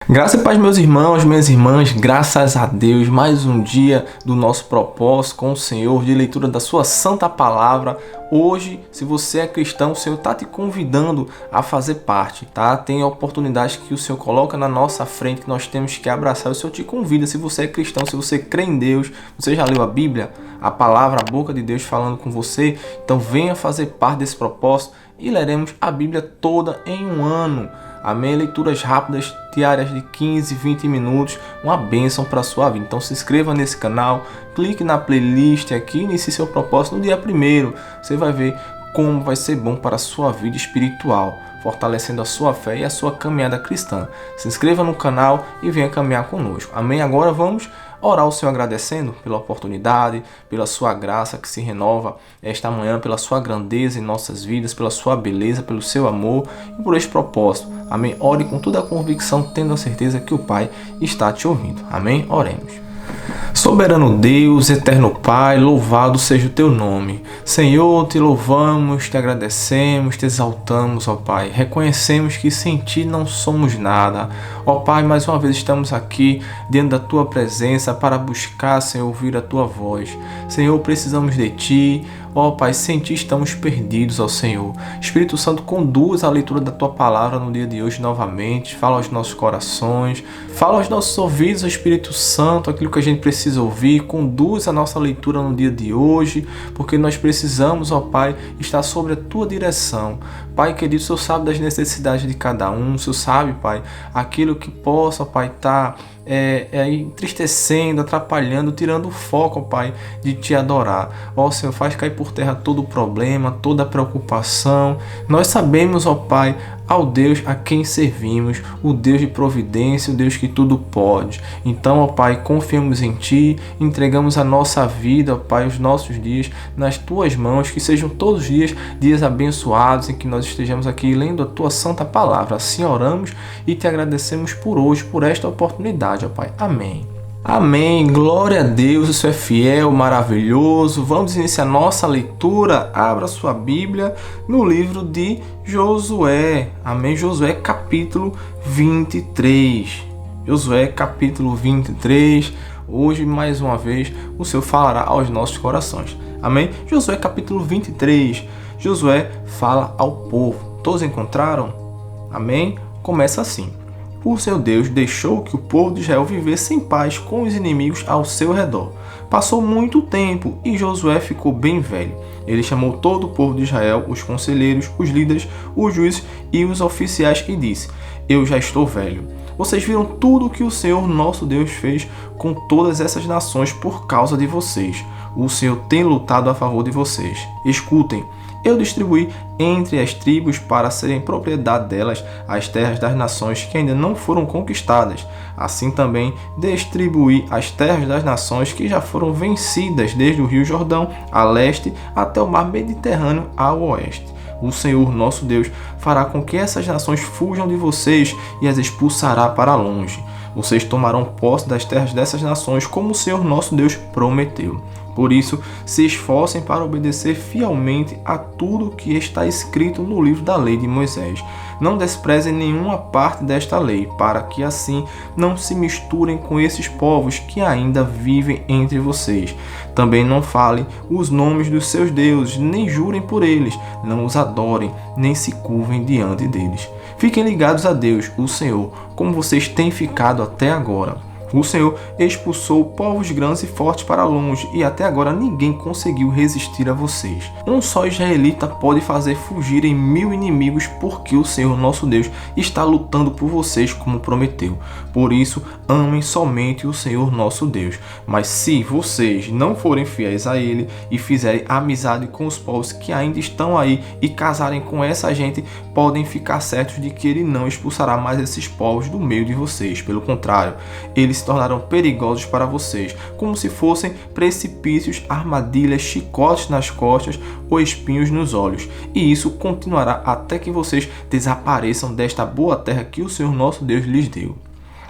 Graças e paz, meus irmãos, minhas irmãs, graças a Deus, mais um dia do nosso propósito com o Senhor, de leitura da sua santa palavra. Hoje, se você é cristão, o Senhor está te convidando a fazer parte, tá? Tem oportunidades que o Senhor coloca na nossa frente, que nós temos que abraçar. O Senhor te convida, se você é cristão, se você crê em Deus, você já leu a Bíblia, a palavra, a boca de Deus falando com você, então venha fazer parte desse propósito e leremos a Bíblia toda em um ano. Amém? Leituras rápidas, diárias de 15, 20 minutos, uma bênção para a sua vida. Então se inscreva nesse canal, clique na playlist aqui, inicie seu propósito no dia 1º. Você vai ver como vai ser bom para a sua vida espiritual, fortalecendo a sua fé e a sua caminhada cristã. Se inscreva no canal e venha caminhar conosco. Amém? Agora vamos orar ao Senhor agradecendo pela oportunidade, pela sua graça que se renova esta manhã, pela sua grandeza em nossas vidas, pela sua beleza, pelo seu amor e por este propósito. Amém? Ore com toda a convicção, tendo a certeza que o Pai está te ouvindo. Amém? Oremos. Soberano Deus, eterno Pai, louvado seja o teu nome. Senhor, te louvamos, te agradecemos, te exaltamos, ó Pai. Reconhecemos que sem ti não somos nada. Ó Pai, mais uma vez estamos aqui diante da tua presença para buscar, Senhor, ouvir a tua voz. Senhor, precisamos de ti. Ó Pai, sem ti estamos perdidos, ó Senhor. Espírito Santo, conduz a leitura da tua palavra no dia de hoje novamente. Fala aos nossos corações, fala aos nossos ouvidos, ó Espírito Santo, aquilo que a gente precisa ouvir. Conduz a nossa leitura no dia de hoje, porque nós precisamos, ó Pai, estar sobre a tua direção. Pai querido, o Senhor sabe das necessidades de cada um. O Senhor sabe, Pai, aquilo que possa, Pai, estar entristecendo, atrapalhando, tirando o foco, ó Pai, de te adorar. Ó Senhor, faz cair por terra todo o problema, toda a preocupação. Nós sabemos, ó Pai, ao Deus a quem servimos, o Deus de providência, o Deus que tudo pode. Então, ó Pai, confiamos em Ti, entregamos a nossa vida, ó Pai, os nossos dias nas Tuas mãos, que sejam todos os dias abençoados, em que nós estejamos aqui lendo a Tua santa palavra. Assim oramos e Te agradecemos por hoje, por esta oportunidade, ó Pai. Amém. Amém, glória a Deus, isso é fiel, maravilhoso. Vamos iniciar nossa leitura. Abra sua Bíblia no livro de Josué. Amém, Josué capítulo 23. Josué capítulo 23. Hoje, mais uma vez, o Senhor falará aos nossos corações. Amém, Josué capítulo 23. Josué fala ao povo. Todos encontraram? Amém, começa assim. O seu Deus deixou que o povo de Israel vivesse em paz com os inimigos ao seu redor. Passou muito tempo e Josué ficou bem velho. Ele chamou todo o povo de Israel, os conselheiros, os líderes, os juízes e os oficiais e disse: Eu já estou velho. Vocês viram tudo o que o Senhor nosso Deus fez com todas essas nações por causa de vocês. O Senhor tem lutado a favor de vocês. Escutem. Eu distribuí entre as tribos para serem propriedade delas as terras das nações que ainda não foram conquistadas. Assim também distribuí as terras das nações que já foram vencidas desde o rio Jordão a leste até o mar Mediterrâneo ao oeste. O Senhor nosso Deus fará com que essas nações fujam de vocês e as expulsará para longe. Vocês tomarão posse das terras dessas nações como o Senhor nosso Deus prometeu. Por isso, se esforcem para obedecer fielmente a tudo que está escrito no livro da lei de Moisés. Não desprezem nenhuma parte desta lei, para que assim não se misturem com esses povos que ainda vivem entre vocês. Também não falem os nomes dos seus deuses, nem jurem por eles, não os adorem, nem se curvem diante deles. Fiquem ligados a Deus, o Senhor, como vocês têm ficado até agora. O Senhor expulsou povos grandes e fortes para longe, e até agora ninguém conseguiu resistir a vocês. Um só israelita pode fazer fugirem 1000 inimigos, porque o Senhor nosso Deus está lutando por vocês como prometeu. Por isso, amem somente o Senhor nosso Deus. Mas se vocês não forem fiéis a Ele e fizerem amizade com os povos que ainda estão aí e casarem com essa gente, podem ficar certos de que Ele não expulsará mais esses povos do meio de vocês. Pelo contrário, eles se tornarão perigosos para vocês, como se fossem precipícios, armadilhas, chicotes nas costas ou espinhos nos olhos. E isso continuará até que vocês desapareçam desta boa terra que o Senhor nosso Deus lhes deu.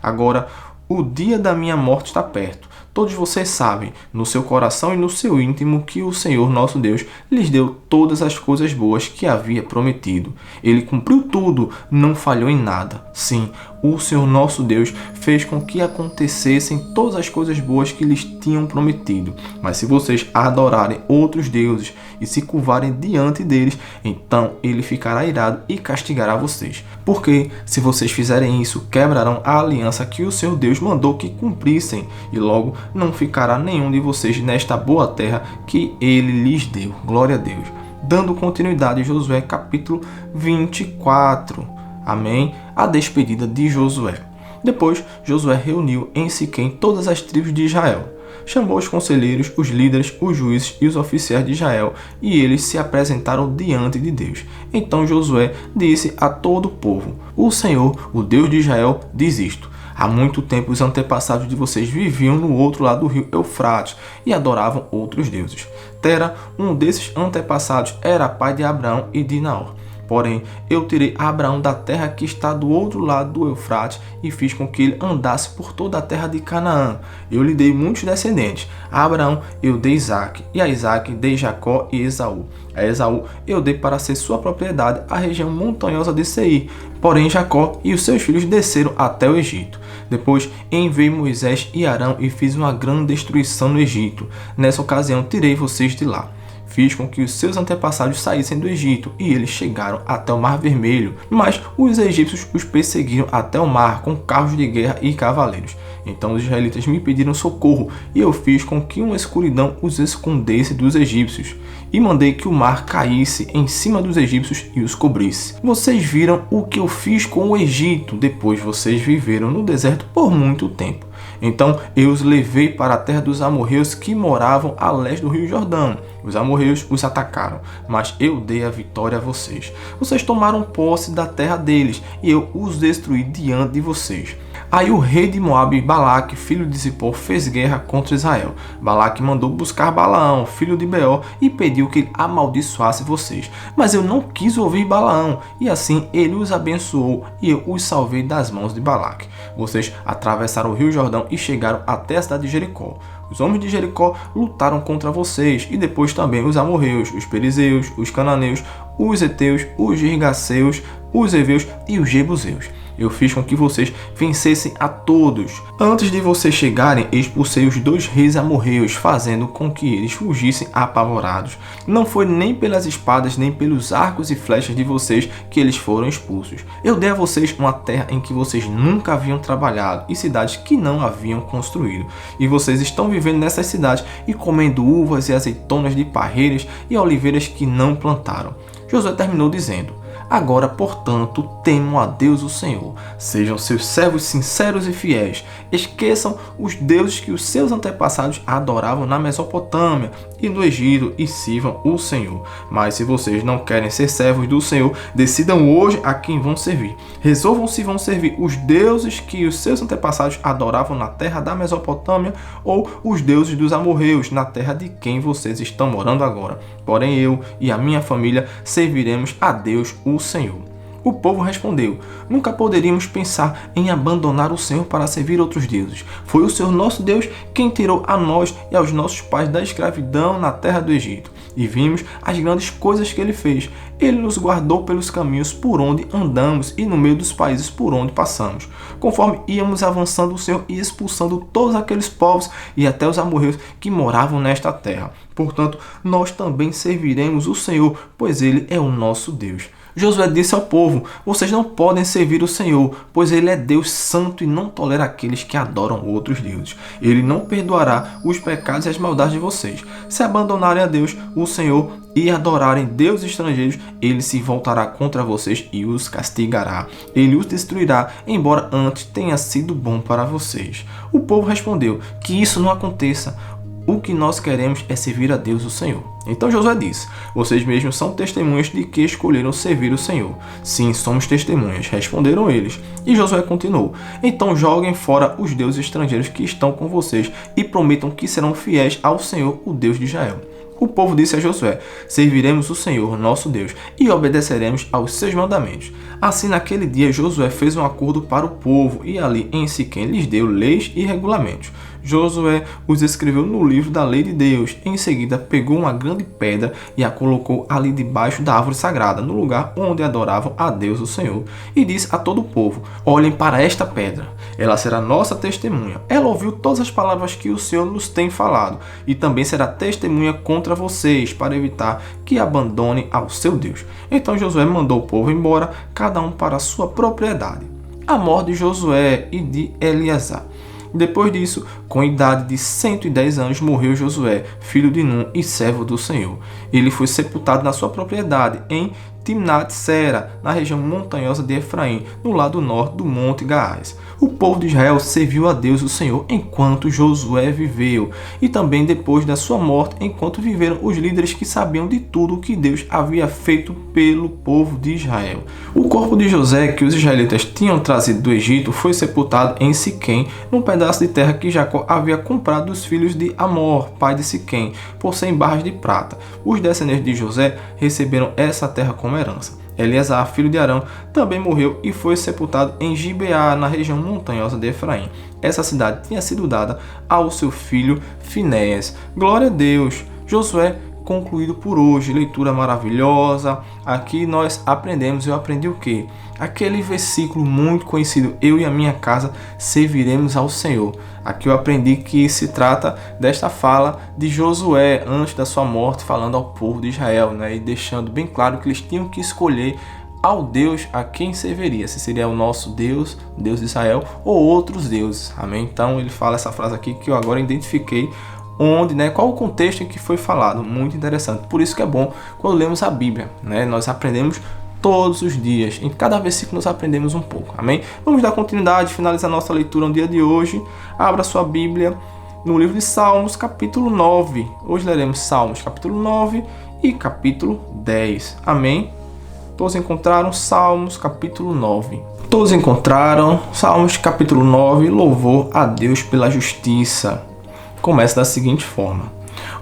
Agora, o dia da minha morte está perto. Todos vocês sabem, no seu coração e no seu íntimo, que o Senhor nosso Deus lhes deu todas as coisas boas que havia prometido. Ele cumpriu tudo, não falhou em nada. Sim, o Senhor nosso Deus fez com que acontecessem todas as coisas boas que lhes tinham prometido. Mas se vocês adorarem outros deuses e se curvarem diante deles, então ele ficará irado e castigará vocês. Porque, se vocês fizerem isso, quebrarão a aliança que o Senhor Deus mandou que cumprissem, e logo não ficará nenhum de vocês nesta boa terra que ele lhes deu. Glória a Deus. Dando continuidade a Josué capítulo 24. Amém? A despedida de Josué. Depois, Josué reuniu em Siquém todas as tribos de Israel. Chamou os conselheiros, os líderes, os juízes e os oficiais de Israel, e eles se apresentaram diante de Deus. Então Josué disse a todo o povo: O Senhor, o Deus de Israel, diz isto: há muito tempo os antepassados de vocês viviam no outro lado do rio Eufrates e adoravam outros deuses. Tera, um desses antepassados, era pai de Abraão e de Naor. Porém, eu tirei Abraão da terra que está do outro lado do Eufrates e fiz com que ele andasse por toda a terra de Canaã. Eu lhe dei muitos descendentes. A Abraão eu dei Isaque, e a Isaque dei Jacó e Esaú. A Esaú eu dei para ser sua propriedade a região montanhosa de Seir. Porém, Jacó e os seus filhos desceram até o Egito. Depois enviei Moisés e Arão e fiz uma grande destruição no Egito. Nessa ocasião tirei vocês de lá. Fiz com que os seus antepassados saíssem do Egito, e eles chegaram até o Mar Vermelho. Mas os egípcios os perseguiram até o mar com carros de guerra e cavaleiros. Então os israelitas me pediram socorro, e eu fiz com que uma escuridão os escondesse dos egípcios. E mandei que o mar caísse em cima dos egípcios e os cobrisse. Vocês viram o que eu fiz com o Egito, depois vocês viveram no deserto por muito tempo. Então eu os levei para a terra dos amorreus que moravam a leste do rio Jordão. Os amorreus os atacaram, mas eu dei a vitória a vocês. Vocês tomaram posse da terra deles, e eu os destruí diante de vocês. Aí o rei de Moabe, Balaque, filho de Zippor, fez guerra contra Israel. Balaque mandou buscar Balaão, filho de Beor, e pediu que ele amaldiçoasse vocês. Mas eu não quis ouvir Balaão, e assim ele os abençoou, e eu os salvei das mãos de Balaque. Vocês atravessaram o rio Jordão e chegaram até a cidade de Jericó. Os homens de Jericó lutaram contra vocês, e depois também os amorreus, os perizeus, os cananeus, os heteus, os girgaceus, os heveus e os jebuseus. Eu fiz com que vocês vencessem a todos. Antes de vocês chegarem, expulsei os 2 reis amorreus, fazendo com que eles fugissem apavorados. Não foi nem pelas espadas, nem pelos arcos e flechas de vocês que eles foram expulsos. Eu dei a vocês uma terra em que vocês nunca haviam trabalhado, e cidades que não haviam construído. E vocês estão vivendo nessas cidades e comendo uvas e azeitonas de parreiras e oliveiras que não plantaram. Josué terminou dizendo: Agora, portanto, temam a Deus o Senhor. Sejam seus servos sinceros e fiéis. Esqueçam os deuses que os seus antepassados adoravam na Mesopotâmia e no Egito, e sirvam o Senhor. Mas se vocês não querem ser servos do Senhor, decidam hoje a quem vão servir. Resolvam se vão servir os deuses que os seus antepassados adoravam na terra da Mesopotâmia, ou os deuses dos amorreus, na terra de quem vocês estão morando agora. Porém eu e a minha família serviremos a Deus o Senhor. O povo respondeu: Nunca poderíamos pensar em abandonar o Senhor para servir outros deuses. Foi o Senhor nosso Deus quem tirou a nós e aos nossos pais da escravidão na terra do Egito. E vimos as grandes coisas que ele fez. Ele nos guardou pelos caminhos por onde andamos e no meio dos países por onde passamos. Conforme íamos avançando, o Senhor ia expulsando todos aqueles povos e até os amorreus que moravam nesta terra. Portanto, nós também serviremos o Senhor, pois ele é o nosso Deus. Josué disse ao povo: Vocês não podem servir o Senhor, pois ele é Deus santo e não tolera aqueles que adoram outros deuses. Ele não perdoará os pecados e as maldades de vocês. Se abandonarem a Deus, o Senhor, e adorarem deuses estrangeiros, ele se voltará contra vocês e os castigará. Ele os destruirá, embora antes tenha sido bom para vocês. O povo respondeu: Que isso não aconteça. O que nós queremos é servir a Deus o Senhor. Então Josué disse: Vocês mesmos são testemunhas de que escolheram servir o Senhor. Sim, somos testemunhas, responderam eles. E Josué continuou: Então joguem fora os deuses estrangeiros que estão com vocês e prometam que serão fiéis ao Senhor, o Deus de Israel. O povo disse a Josué: serviremos o Senhor, nosso Deus, e obedeceremos aos seus mandamentos. Assim, naquele dia, Josué fez um acordo para o povo, e ali em Siquém lhes deu leis e regulamentos. Josué os escreveu no livro da lei de Deus. Em seguida, pegou uma grande pedra e a colocou ali debaixo da árvore sagrada, no lugar onde adoravam a Deus, o Senhor. E disse a todo o povo: olhem para esta pedra, ela será nossa testemunha. Ela ouviu todas as palavras que o Senhor nos tem falado, e também será testemunha contra vocês, para evitar que abandonem ao seu Deus. Então Josué mandou o povo embora, cada um para a sua propriedade. A morte de Josué e de Eleazar. Depois disso, com idade de 110 anos, morreu Josué, filho de Num e servo do Senhor. Ele foi sepultado na sua propriedade, em Timnat-Sera, na região montanhosa de Efraim, no lado norte do Monte Gaás. O povo de Israel serviu a Deus, o Senhor, enquanto Josué viveu, e também depois da sua morte, enquanto viveram os líderes que sabiam de tudo o que Deus havia feito pelo povo de Israel. O corpo de José, que os israelitas tinham trazido do Egito, foi sepultado em Siquém, num pedaço de terra que Jacó havia comprado dos filhos de Amor, pai de Siquém, por 100 barras de prata. Os descendentes de José receberam essa terra como herança. Eleazar, filho de Arão, também morreu e foi sepultado em Gibeá, na região montanhosa de Efraim. Essa cidade tinha sido dada ao seu filho Finéias. Glória a Deus! Josué concluído por hoje. Leitura maravilhosa. Aqui nós aprendemos, eu aprendi o quê? Aquele versículo muito conhecido: eu e a minha casa serviremos ao Senhor. Aqui eu aprendi que se trata desta fala de Josué antes da sua morte, falando ao povo de Israel, né? E deixando bem claro que eles tinham que escolher ao Deus a quem serviria, se seria o nosso Deus, Deus de Israel, ou outros deuses. Amém? Então ele fala essa frase aqui que eu agora identifiquei onde, né, qual o contexto em que foi falado. Muito interessante. Por isso que é bom quando lemos a Bíblia, né? Nós aprendemos todos os dias. Em cada versículo nós aprendemos um pouco. Amém? Vamos dar continuidade, finalizar nossa leitura no dia de hoje. Abra sua Bíblia no livro de Salmos, capítulo 9. Hoje leremos Salmos, capítulo 9 e capítulo 10. Amém? Todos encontraram Salmos, capítulo 9. Todos encontraram Salmos, capítulo 9. Louvor a Deus pela justiça. Começa da seguinte forma: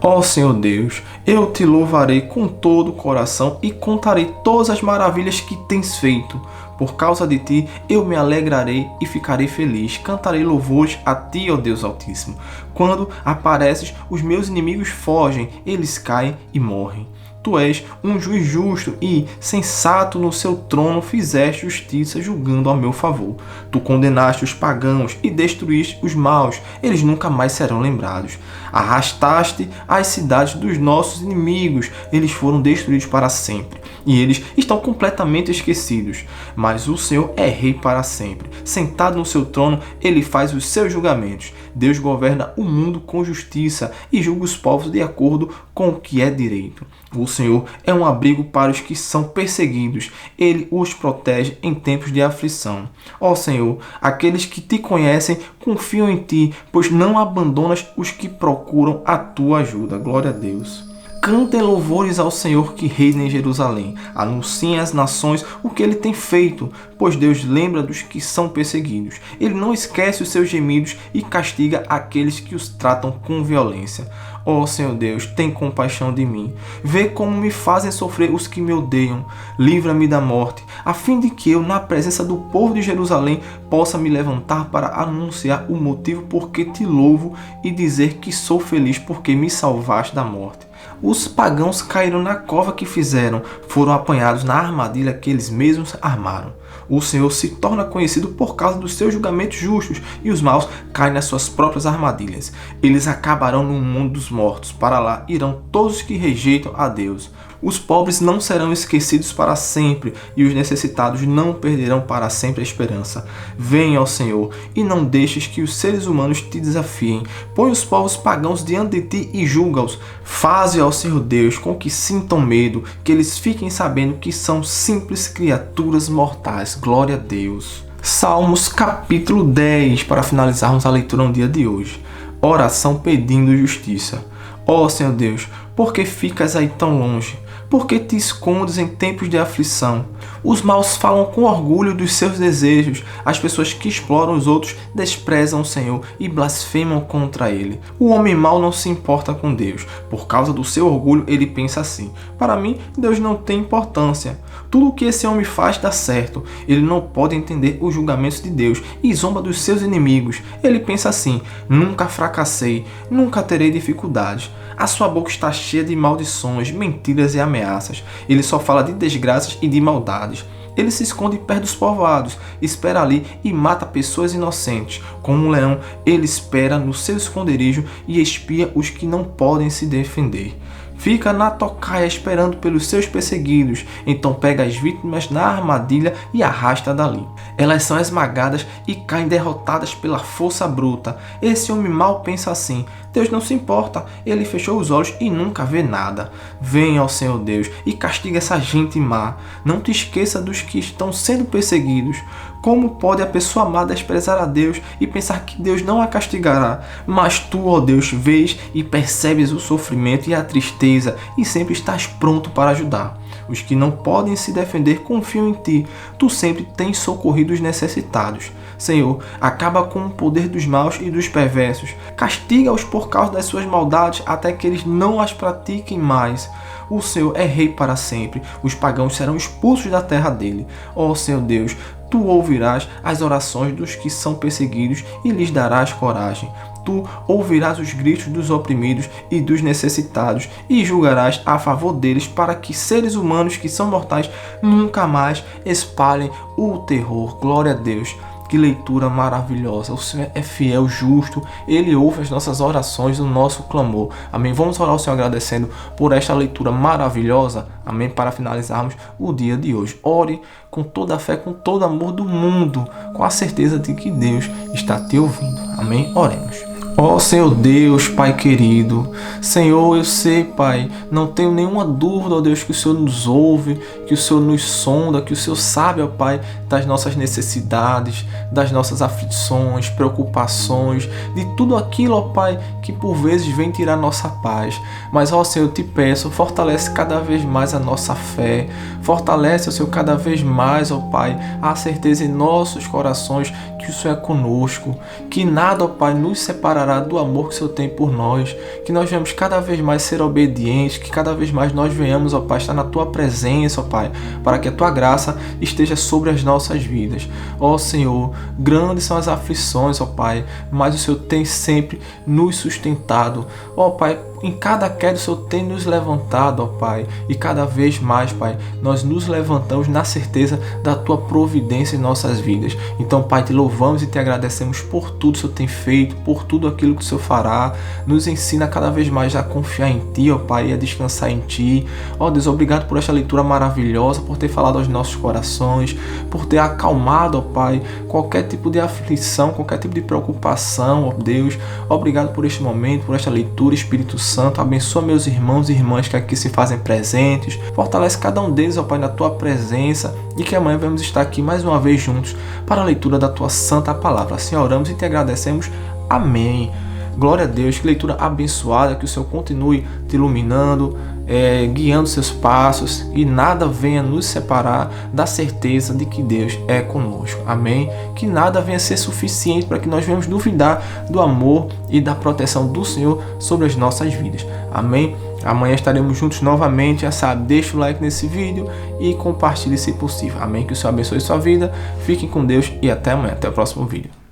ó Senhor Deus, eu te louvarei com todo o coração e contarei todas as maravilhas que tens feito. Por causa de ti eu me alegrarei e ficarei feliz. Cantarei louvores a ti, ó Deus Altíssimo. Quando apareces, os meus inimigos fogem, eles caem e morrem. Tu és um juiz justo e sensato, no seu trono fizeste justiça, julgando a meu favor. Tu condenaste os pagãos e destruíste os maus, eles nunca mais serão lembrados. Arrastaste as cidades dos nossos inimigos, eles foram destruídos para sempre, e eles estão completamente esquecidos. Mas o Senhor é rei para sempre. Sentado no seu trono, ele faz os seus julgamentos. Deus governa o mundo com justiça e julga os povos de acordo com o que é direito. O Senhor é um abrigo para os que são perseguidos. Ele os protege em tempos de aflição. Ó Senhor, aqueles que te conhecem confiam em ti, pois não abandonas os que procuram a tua ajuda. Glória a Deus. Cantem louvores ao Senhor que reina em Jerusalém. Anunciem às nações o que ele tem feito, pois Deus lembra dos que são perseguidos. Ele não esquece os seus gemidos e castiga aqueles que os tratam com violência. Ó Senhor Deus, tem compaixão de mim. Vê como me fazem sofrer os que me odeiam. Livra-me da morte, a fim de que eu, na presença do povo de Jerusalém, possa me levantar para anunciar o motivo por que te louvo e dizer que sou feliz porque me salvaste da morte. Os pagãos caíram na cova que fizeram, foram apanhados na armadilha que eles mesmos armaram. O Senhor se torna conhecido por causa dos seus julgamentos justos, e os maus caem nas suas próprias armadilhas. Eles acabarão no mundo dos mortos, para lá irão todos os que rejeitam a Deus. Os pobres não serão esquecidos para sempre, e os necessitados não perderão para sempre a esperança. Venha ao Senhor, e não deixes que os seres humanos te desafiem. Põe os povos pagãos diante de ti e julga-os. Faze ao Senhor Deus com que sintam medo, que eles fiquem sabendo que são simples criaturas mortais. Glória a Deus. Salmos capítulo 10, para finalizarmos a leitura no dia de hoje. Oração pedindo justiça. Ó Senhor Deus, por que ficas aí tão longe? Por que te escondes em tempos de aflição? Os maus falam com orgulho dos seus desejos. As pessoas que exploram os outros desprezam o Senhor e blasfemam contra ele. O homem mau não se importa com Deus. Por causa do seu orgulho, ele pensa assim: para mim, Deus não tem importância. Tudo o que esse homem faz dá certo. Ele não pode entender os julgamentos de Deus e zomba dos seus inimigos. Ele pensa assim: nunca fracassei, nunca terei dificuldades. A sua boca está cheia de maldições, mentiras e ameaças. Ele só fala de desgraças e de maldades. Ele se esconde perto dos povoados, espera ali e mata pessoas inocentes. Como um leão, ele espera no seu esconderijo e espia os que não podem se defender. Fica na tocaia esperando pelos seus perseguidos, então pega as vítimas na armadilha e arrasta dali. Elas são esmagadas e caem derrotadas pela força bruta. Esse homem mau pensa assim: Deus não se importa, ele fechou os olhos e nunca vê nada. Venha, ó Senhor Deus, e castiga essa gente má. Não te esqueça dos que estão sendo perseguidos. Como pode a pessoa má desprezar a Deus e pensar que Deus não a castigará? Mas tu, ó Deus, vês e percebes o sofrimento e a tristeza e sempre estás pronto para ajudar. Os que não podem se defender confiam em ti. Tu sempre tens socorrido os necessitados. Senhor, acaba com o poder dos maus e dos perversos. Castiga-os por causa das suas maldades até que eles não as pratiquem mais. O Senhor é rei para sempre. Os pagãos serão expulsos da terra dele. Ó Senhor Deus, tu ouvirás as orações dos que são perseguidos e lhes darás coragem. Tu ouvirás os gritos dos oprimidos e dos necessitados e julgarás a favor deles para que seres humanos que são mortais nunca mais espalhem o terror. Glória a Deus. Que leitura maravilhosa. O Senhor é fiel, justo. Ele ouve as nossas orações, o nosso clamor. Amém. Vamos orar ao Senhor agradecendo por esta leitura maravilhosa. Amém. Para finalizarmos o dia de hoje. Ore com toda a fé, com todo amor do mundo, com a certeza de que Deus está te ouvindo. Amém. Oremos. Ó Senhor Deus, Pai querido, Senhor, eu sei, Pai, não tenho nenhuma dúvida, ó Deus, que o Senhor nos ouve, que o Senhor nos sonda, que o Senhor sabe, ó Pai, das nossas necessidades, das nossas aflições, preocupações, de tudo aquilo, ó Pai, que por vezes vem tirar nossa paz. Mas, ó Senhor, eu te peço, fortalece cada vez mais a nossa fé, fortalece, ó Senhor, cada vez mais, ó Pai, a certeza em nossos corações que o Senhor é conosco, que nada, ó Pai, nos separará do amor que o Senhor tem por nós, que nós venhamos cada vez mais ser obedientes, que cada vez mais nós venhamos, ó Pai, estar na Tua presença, ó Pai, para que a Tua graça esteja sobre as nossas vidas. Ó Senhor, grandes são as aflições, ó Pai, mas o Senhor tem sempre nos sustentado. Ó Pai, em cada queda o Senhor tem nos levantado, ó Pai, e cada vez mais, Pai, nós nos levantamos na certeza da Tua providência em nossas vidas. Então, Pai, te louvamos e te agradecemos por tudo que o Senhor tem feito, por tudo aquilo que o Senhor fará. Nos ensina cada vez mais a confiar em Ti, ó Pai, e a descansar em Ti. Ó Deus, obrigado por esta leitura maravilhosa, por ter falado aos nossos corações, por ter acalmado, ó Pai, qualquer tipo de aflição, qualquer tipo de preocupação, ó Deus. Obrigado por este momento, por esta leitura, Espírito Santo. Abençoa meus irmãos e irmãs que aqui se fazem presentes. Fortalece cada um deles, ó Pai, na Tua presença, e que amanhã vamos estar aqui mais uma vez juntos para a leitura da Tua santa palavra. Assim oramos e te agradecemos. Amém. Glória a Deus, que leitura abençoada, que o Senhor continue te iluminando, guiando seus passos e nada venha nos separar da certeza de que Deus é conosco. Amém. Que nada venha ser suficiente para que nós venhamos duvidar do amor e da proteção do Senhor sobre as nossas vidas. Amém. Amanhã estaremos juntos novamente. Já sabe, deixa o like nesse vídeo e compartilhe se possível. Amém. Que o Senhor abençoe sua vida. Fiquem com Deus e até amanhã. Até o próximo vídeo.